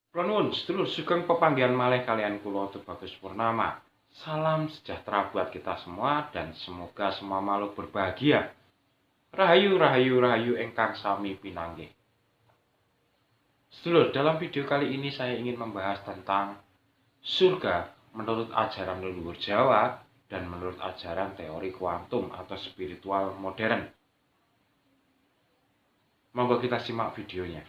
Kula nuwun sedulur sugeng pepanggihan malih kalian kula Tubagus Purnama. Salam sejahtera buat kita semua dan semoga semua makhluk berbahagia. Rahayu rahayu rahayu ingkang sami pinanggih. Sedulur, dalam video kali ini saya ingin membahas tentang surga menurut ajaran leluhur Jawa dan menurut ajaran teori kuantum atau spiritual modern. Monggo kita simak videonya.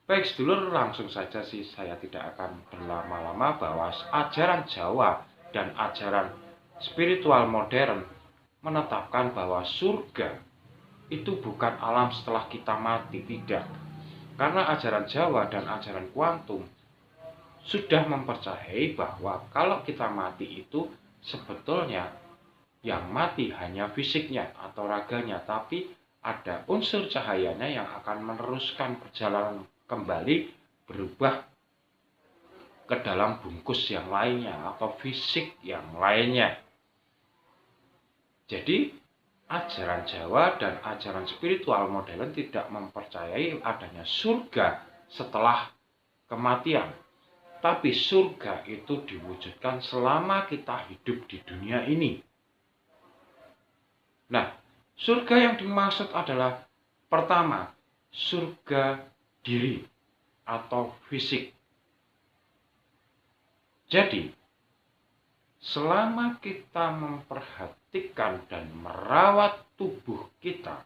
Baik sedulur, langsung saja sih saya tidak akan berlama-lama bahwa ajaran Jawa dan ajaran spiritual modern menetapkan bahwa surga itu bukan alam setelah kita mati, tidak. Karena ajaran Jawa dan ajaran kuantum sudah mempercayai bahwa kalau kita mati itu sebetulnya yang mati hanya fisiknya atau raganya, tapi ada unsur cahayanya yang akan meneruskan perjalanan kembali berubah ke dalam bungkus yang lainnya atau fisik yang lainnya. Jadi ajaran Jawa dan ajaran spiritual modern tidak mempercayai adanya surga setelah kematian. Tapi surga itu diwujudkan selama kita hidup di dunia ini. Nah, surga yang dimaksud adalah pertama, surga diri atau fisik. Jadi, selama kita memperhatikan dan merawat tubuh kita,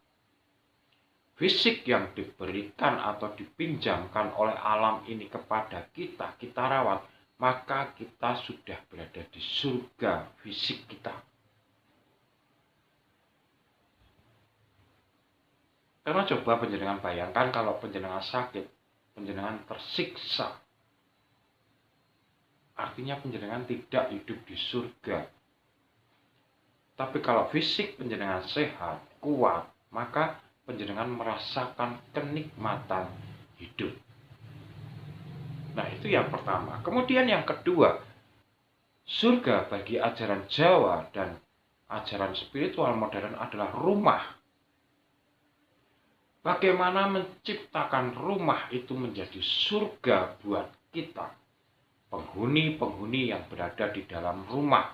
fisik yang diberikan atau dipinjamkan oleh alam ini kepada kita, kita rawat, maka kita sudah berada di surga fisik kita. Karena coba panjenengan bayangkan kalau panjenengan sakit, panjenengan tersiksa. Artinya panjenengan tidak hidup di surga. Tapi kalau fisik panjenengan sehat, kuat, maka panjenengan merasakan kenikmatan hidup. Nah, itu yang pertama. Kemudian yang kedua, surga bagi ajaran Jawa dan ajaran spiritual modern adalah rumah. Bagaimana menciptakan rumah itu menjadi surga buat kita, penghuni-penghuni yang berada di dalam rumah.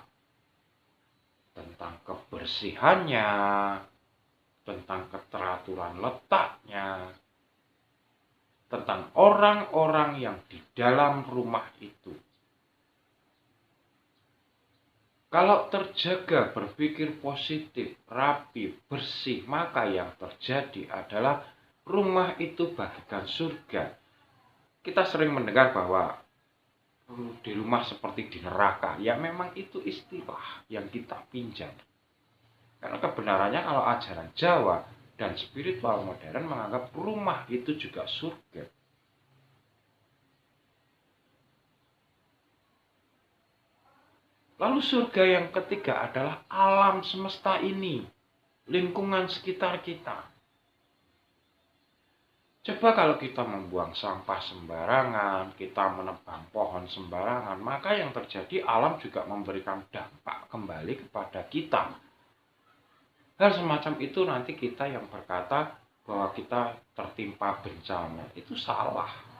Tentang kebersihannya, tentang keteraturan letaknya, tentang orang-orang yang di dalam rumah itu. Kalau terjaga, berpikir positif, rapi, bersih, maka yang terjadi adalah rumah itu bagikan surga. Kita sering mendengar bahwa di rumah seperti di neraka. Ya memang itu istilah yang kita pinjam. Karena kebenarannya kalau ajaran Jawa dan spiritual modern menganggap rumah itu juga surga. Lalu surga yang ketiga adalah alam semesta ini, lingkungan sekitar kita. Coba kalau kita membuang sampah sembarangan, kita menebang pohon sembarangan, maka yang terjadi alam juga memberikan dampak kembali kepada kita. Hal semacam itu nanti kita yang berkata bahwa kita tertimpa bencana, itu salah.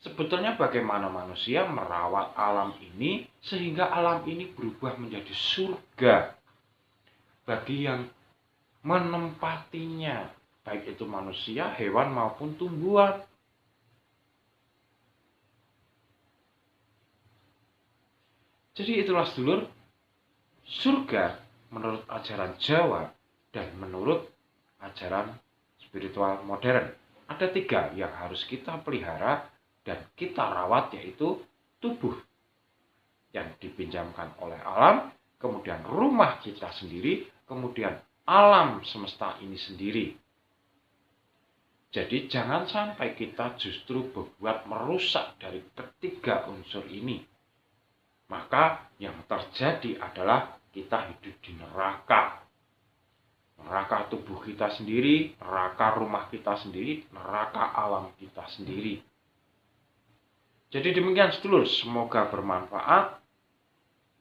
Sebetulnya bagaimana manusia merawat alam ini sehingga alam ini berubah menjadi surga bagi yang menempatinya, baik itu manusia, hewan maupun tumbuhan. Jadi itulah sedulur, surga menurut ajaran Jawa dan menurut ajaran spiritual modern. Ada 3 yang harus kita pelihara dan kita rawat, yaitu tubuh yang dipinjamkan oleh alam, kemudian rumah kita sendiri, kemudian alam semesta ini sendiri. Jadi jangan sampai kita justru berbuat merusak dari ketiga unsur ini. Maka yang terjadi adalah kita hidup di neraka. Neraka tubuh kita sendiri, neraka rumah kita sendiri, neraka alam kita sendiri. Jadi demikian sedulur, semoga bermanfaat.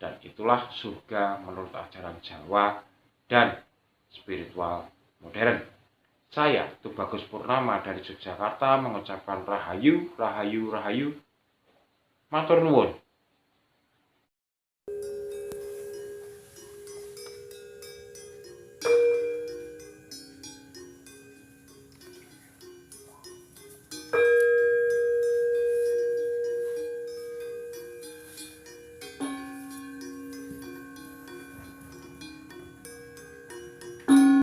Dan itulah surga menurut ajaran Jawa dan spiritual modern. Saya, Tubagus Purnama dari Yogyakarta mengucapkan rahayu, rahayu, rahayu. Matur nuwun.